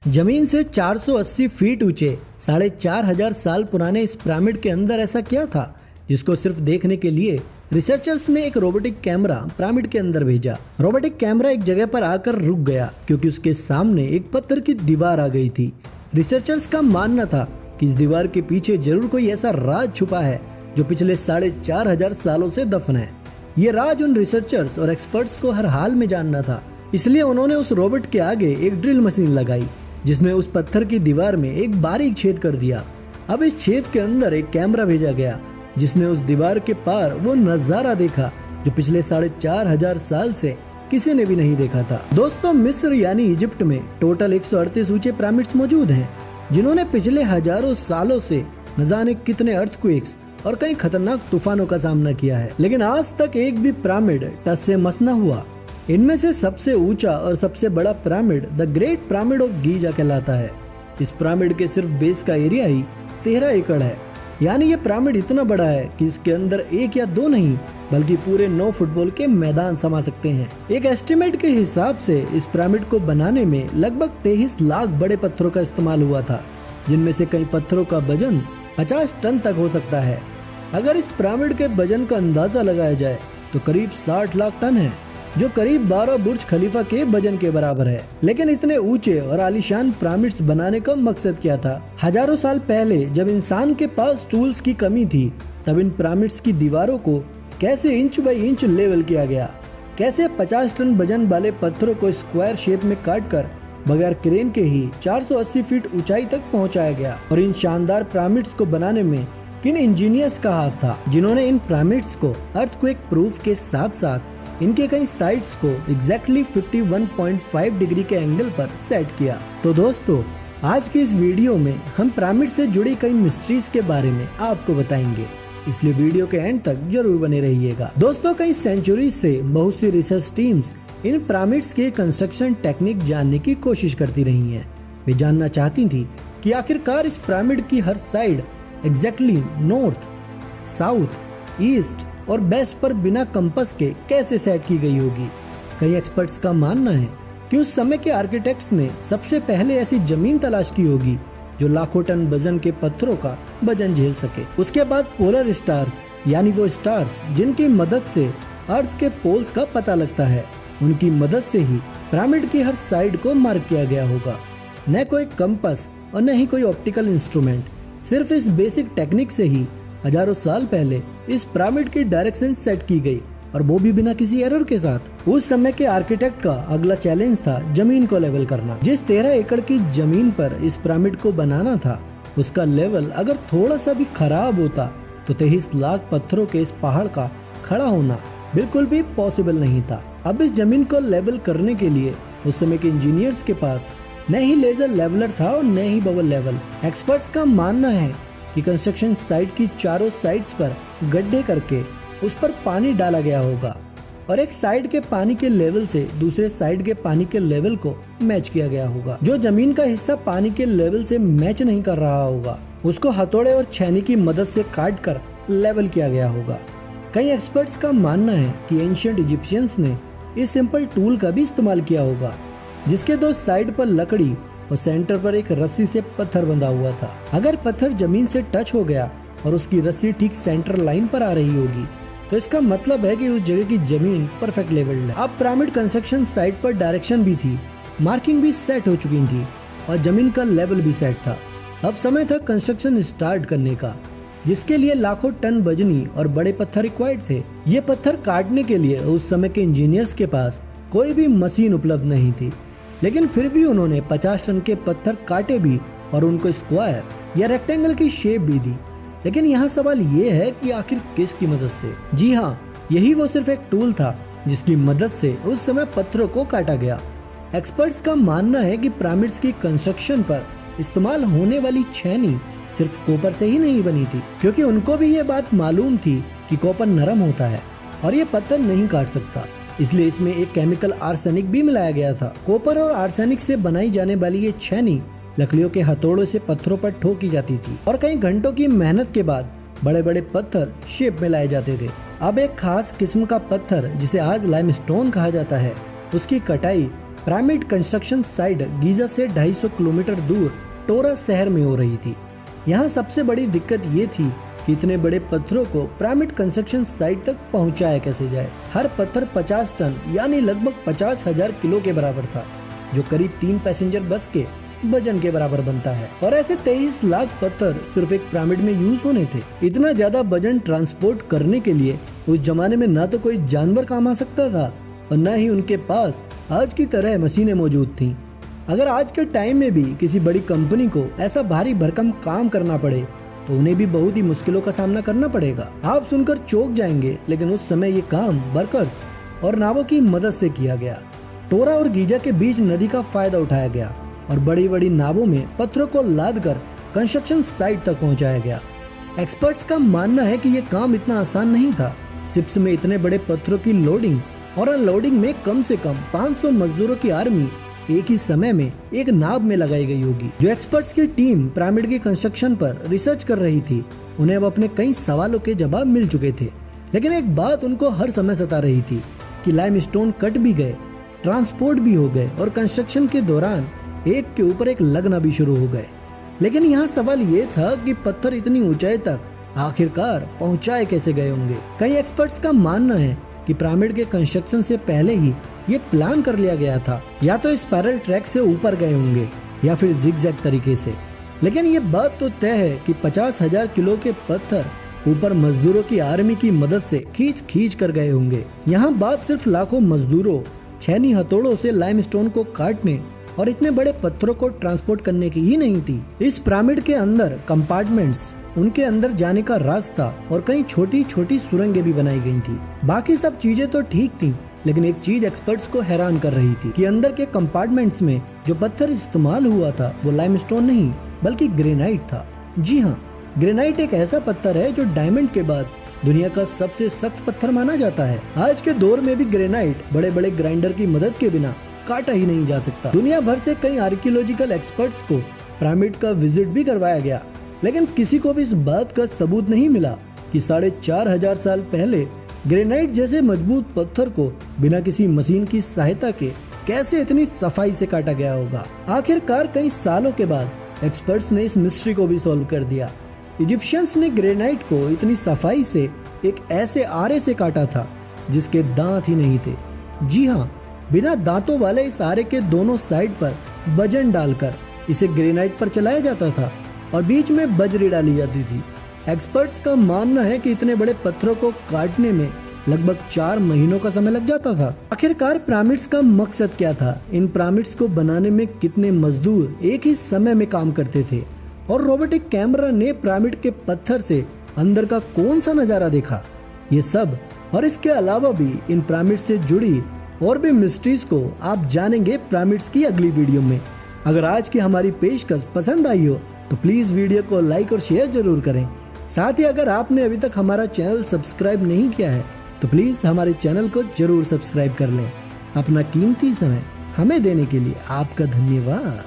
जमीन से 480 फीट ऊंचे 4,500 साल पुराने इस पिरामिड के अंदर ऐसा क्या था जिसको सिर्फ देखने के लिए रिसर्चर्स ने एक रोबोटिक कैमरा पिरामिड के अंदर भेजा। रोबोटिक कैमरा एक जगह पर आकर रुक गया क्योंकि उसके सामने एक पत्थर की दीवार आ गई थी। रिसर्चर्स का मानना था कि इस दीवार के पीछे जरूर कोई ऐसा राज छुपा है जो पिछले 4,500 सालों से दफन है। ये राज उन रिसर्चर्स और एक्सपर्ट्स को हर हाल में जानना था, इसलिए उन्होंने उस रोबोट के आगे एक ड्रिल मशीन लगाई जिसने उस पत्थर की दीवार में एक बारीक छेद कर दिया। अब इस छेद के अंदर एक कैमरा भेजा गया जिसने उस दीवार के पार वो नजारा देखा जो पिछले 4,500 साल से किसी ने भी नहीं देखा था। दोस्तों, मिस्र यानी इजिप्ट में टोटल 138 ऊंचे पिरामिड्स मौजूद हैं जिन्होंने पिछले हजारों सालों से न जाने कितने अर्थक्वेक्स और कई खतरनाक तूफानों का सामना किया है, लेकिन आज तक एक भी पिरामिड टस से मस न हुआ। इनमें से सबसे ऊंचा और सबसे बड़ा pyramid the great pyramid of Giza कहलाता है। इस पिरामिड के सिर्फ बेस का एरिया ही 13 एकड़ है, यानी ये पिरामिड इतना बड़ा है कि इसके अंदर एक या दो नहीं बल्कि पूरे 9 फुटबॉल के मैदान समा सकते हैं। एक एस्टिमेट के हिसाब से इस पिरामिड को बनाने में लगभग 23 लाख बड़े पत्थरों का इस्तेमाल हुआ था, जिनमें से कई पत्थरों का वजन 50 टन तक हो सकता है। अगर इस पिरामिड के वजन का अंदाजा लगाया जाए तो करीब 60 लाख टन है, जो करीब 12 बुर्ज खलीफा के वजन के बराबर है। लेकिन इतने ऊंचे और आलीशान पिरामिड्स बनाने का मकसद क्या था? हजारों साल पहले जब इंसान के पास टूल्स की कमी थी, तब इन पिरामिड्स की दीवारों को कैसे इंच बाई इंच लेवल किया गया, कैसे 50 टन वजन वाले पत्थरों को स्क्वायर शेप में काट कर बगैर क्रेन के ही 480 फीट ऊंचाई तक पहुंचाया गया। और इन शानदार पिरामिड्स को बनाने में किन इंजीनियर्स का हाथ था जिन्होंने इन पिरामिड्स को अर्थक्वेक प्रूफ के साथ साथ इनके कई साइड्स को एग्जैक्टली 51.5 डिग्री के एंगल पर सेट किया। तो दोस्तों, आज की इस वीडियो में हम पिरामिड से जुड़ी कई मिस्ट्रीज के बारे में आपको बताएंगे, इसलिए वीडियो के एंड तक जरूर बने रहिएगा। दोस्तों, कई सेंचुरी से बहुत सी रिसर्च टीम्स इन पिरामिड्स के कंस्ट्रक्शन टेक्निक जानने की कोशिश करती रही हैं। वे जानना चाहती थी कि आखिरकार इस पिरामिड की हर side exactly north, south, east और वेस्ट पर बिना कंपास के कैसे सेट की गई होगी। कई एक्सपर्ट्स का मानना है कि उस समय के आर्किटेक्ट्स ने सबसे पहले ऐसी जमीन तलाश की होगी जो लाखों टन वजन के पत्थरों का वजन झेल सके। उसके बाद पोलर स्टार्स यानी वो स्टार्स जिनकी मदद से अर्थ के पोल्स का पता लगता है, उनकी मदद से ही पिरामिड की हर साइड को मार्क किया गया होगा। न कोई कंपास और न ही कोई ऑप्टिकल इंस्ट्रूमेंट, सिर्फ इस बेसिक टेक्निक से ही हजारों साल पहले इस पिरामिड की डायरेक्शन सेट की गई, और वो भी बिना किसी एरर के साथ। उस समय के आर्किटेक्ट का अगला चैलेंज था जमीन को लेवल करना। जिस 13 एकड़ की जमीन पर इस पिरामिड को बनाना था, उसका लेवल अगर थोड़ा सा भी खराब होता तो 23 लाख पत्थरों के इस पहाड़ का खड़ा होना बिल्कुल भी पॉसिबल नहीं था। अब इस जमीन को लेवल करने के लिए उस समय के इंजीनियर्स के पास न ही लेजर लेवलर था और न ही बबल लेवल। एक्सपर्ट्स का मानना है कि कंस्ट्रक्शन साइट की चारों साइड्स पर गड्ढे करके उस पर पानी डाला गया होगा और एक साइड के पानी के लेवल से दूसरे साइड के पानी के लेवल को मैच किया गया होगा। जो जमीन का हिस्सा पानी के लेवल से मैच नहीं कर रहा होगा, उसको हथौड़े और छेनी की मदद से काट कर लेवल किया गया होगा। कई एक्सपर्ट्स का मानना है कि एंशिएंट इजिप्शियंस ने इस सिंपल टूल का भी इस्तेमाल किया होगा, जिसके 2 साइड पर लकड़ी और सेंटर पर एक रस्सी से पत्थर बंधा हुआ था। अगर पत्थर जमीन से टच हो गया और उसकी रस्सी ठीक सेंटर लाइन पर आ रही होगी तो इसका मतलब है कि उस जगह की जमीन परफेक्ट लेवल्ड है। अब पिरामिड कंस्ट्रक्शन साइट पर डायरेक्शन भी थी, मार्किंग भी सेट हो चुकी थी और जमीन का लेवल भी सेट था। अब समय था कंस्ट्रक्शन स्टार्ट करने का, जिसके लिए लाखों टन वजनी और बड़े पत्थर रिक्वायर्ड थे। ये पत्थर काटने के लिए उस समय के इंजीनियर्स के पास कोई भी मशीन उपलब्ध नहीं थी, लेकिन फिर भी उन्होंने 50 टन के पत्थर काटे भी और उनको स्क्वायर या रेक्टेंगल की शेप भी दी। लेकिन यहाँ सवाल ये है कि आखिर किसकी मदद से? जी हाँ, यही वो सिर्फ एक टूल था जिसकी मदद से उस समय पत्थरों को काटा गया। एक्सपर्ट्स का मानना है कि पिरामिड्स की कंस्ट्रक्शन पर इस्तेमाल होने वाली छेनी सिर्फ कॉपर से ही नहीं बनी थी, क्योंकि उनको भी ये बात मालूम थी कि कॉपर नरम होता है और ये पत्थर नहीं काट सकता, इसलिए इसमें एक केमिकल आर्सेनिक भी मिलाया गया था। कॉपर और आर्सेनिक से बनाई जाने वाली ये छेनी लकड़ियों के हथौड़ों से पत्थरों पर ठोकी जाती थी और कई घंटों की मेहनत के बाद बड़े बड़े पत्थर शेप में लाए जाते थे। अब एक खास किस्म का पत्थर जिसे आज लाइमस्टोन कहा जाता है, उसकी कटाई पिरामिड कंस्ट्रक्शन साइट गीजा से 250 किलोमीटर दूर टोरा शहर में हो रही थी। यहाँ सबसे बड़ी दिक्कत ये थी कि इतने बड़े पत्थरों को पिरामिड कंस्ट्रक्शन साइट तक पहुँचाया कैसे जाए। हर पत्थर 50 टन यानी लगभग 50,000 किलो के बराबर था, जो करीब 3 पैसेंजर बस के वजन के बराबर बनता है। और ऐसे 23 लाख पत्थर सिर्फ एक पिरामिड में यूज होने थे। इतना ज्यादा वजन ट्रांसपोर्ट करने के लिए उस जमाने में ना तो कोई जानवर काम आ सकता था और न ही उनके पास आज की तरह मशीनें मौजूद थीं। अगर आज के टाइम में भी किसी बड़ी कंपनी को ऐसा भारी भरकम काम करना पड़े तो उन्हें भी बहुत ही मुश्किलों का सामना करना पड़ेगा। आप सुनकर चौंक जाएंगे, लेकिन उस समय ये काम वर्कर्स और नावों की मदद से किया गया। टोरा और गीजा के बीच नदी का फायदा उठाया गया और बड़ी बड़ी नावों में पत्थरों को लादकर कंस्ट्रक्शन साइट तक पहुंचाया गया। एक्सपर्ट्स का मानना है कि यह काम इतना आसान नहीं था। शिप्स में इतने बड़े पत्थरों की लोडिंग और अनलोडिंग में कम से कम 500 मजदूरों की आर्मी एक ही समय में एक नाव में लगाई गई होगी। जो एक्सपर्ट्स की टीम पिरामिड की कंस्ट्रक्शन पर रिसर्च कर रही थी, उन्हें अब अपने कई सवालों के जवाब मिल चुके थे। लेकिन एक बात उनको हर समय सता रही थी कि लाइमस्टोन कट भी गए, ट्रांसपोर्ट भी हो गए और कंस्ट्रक्शन के दौरान एक के ऊपर एक लगना भी शुरू हो गए। लेकिन यहाँ सवाल ये था कि पत्थर इतनी ऊंचाई तक आखिरकार पहुंचाए कैसे गए होंगे। कई एक्सपर्ट्स का मानना है कि पिरामिड के कंस्ट्रक्शन से पहले ही ये प्लान कर लिया गया था, या तो स्पाइरल ट्रैक से ऊपर गए होंगे या फिर जिगजैग तरीके से। लेकिन ये बात तो तय है कि 50,000 किलो के पत्थर ऊपर मजदूरों की आर्मी की मदद से खींच कर गए होंगे। यहाँ बात सिर्फ लाखों मजदूरों छेनी हथौड़ों से लाइमस्टोन को काटने और इतने बड़े पत्थरों को ट्रांसपोर्ट करने की ही नहीं थी। इस पिरामिड के अंदर कंपार्टमेंट्स, उनके अंदर जाने का रास्ता और कई छोटी छोटी सुरंगें भी बनाई गई थी। बाकी सब चीजें तो ठीक थी, लेकिन एक चीज एक्सपर्ट्स को हैरान कर रही थी कि अंदर के कंपार्टमेंट्स में जो पत्थर इस्तेमाल हुआ था वो लाइमस्टोन नहीं बल्कि ग्रेनाइट था। जी हाँ, ग्रेनाइट एक ऐसा पत्थर है जो डायमंड के बाद दुनिया का सबसे सख्त पत्थर माना जाता है। आज के दौर में भी ग्रेनाइट बड़े बड़े ग्राइंडर की मदद के बिना काटा ही नहीं जा सकता। दुनिया भर से कई आर्कियोलॉजिकल एक्सपर्ट्स को पिरामिड का विजिट भी करवाया गया, लेकिन किसी को भी इस बात का सबूत नहीं मिला कि 4,500 साल पहले ग्रेनाइट जैसे मजबूत पत्थर को बिना किसी मशीन की सहायता के कैसे इतनी सफाई से काटा गया होगा। आखिरकार कई सालों के बाद एक्सपर्ट्स ने इस मिस्ट्री को भी सॉल्व कर दिया। इजिप्शियंस ने ग्रेनाइट को इतनी सफाई से एक ऐसे आरे से काटा था जिसके दांत ही नहीं थे। जी हाँ, बिना दांतों वाले इस आरे के दोनों साइड पर वजन डालकर इसे ग्रेनाइट पर चलाया जाता था और बीच में बजरी डाली जाती थी। एक्सपर्ट्स का मानना है कि इतने बड़े पत्थरों को काटने में लगभग 4 महीनों का समय लग जाता था। आखिरकार पिरामिड्स का मकसद क्या था? इन पिरामिड्स को बनाने में कितने मजदूर एक ही समय में काम करते थे? और रोबोटिक कैमरा ने पिरामिड के पत्थर से अंदर का कौन सा नजारा देखा? ये सब और इसके अलावा भी इन पिरामिड से जुड़ी और भी मिस्ट्रीज को आप जानेंगे पिरामिड्स की अगली वीडियो में। अगर आज की हमारी पेशकश पसंद आई हो तो प्लीज वीडियो को लाइक और शेयर जरूर करें। साथ ही अगर आपने अभी तक हमारा चैनल सब्सक्राइब नहीं किया है तो प्लीज हमारे चैनल को जरूर सब्सक्राइब कर लें। अपना कीमती समय हमें देने के लिए आपका धन्यवाद।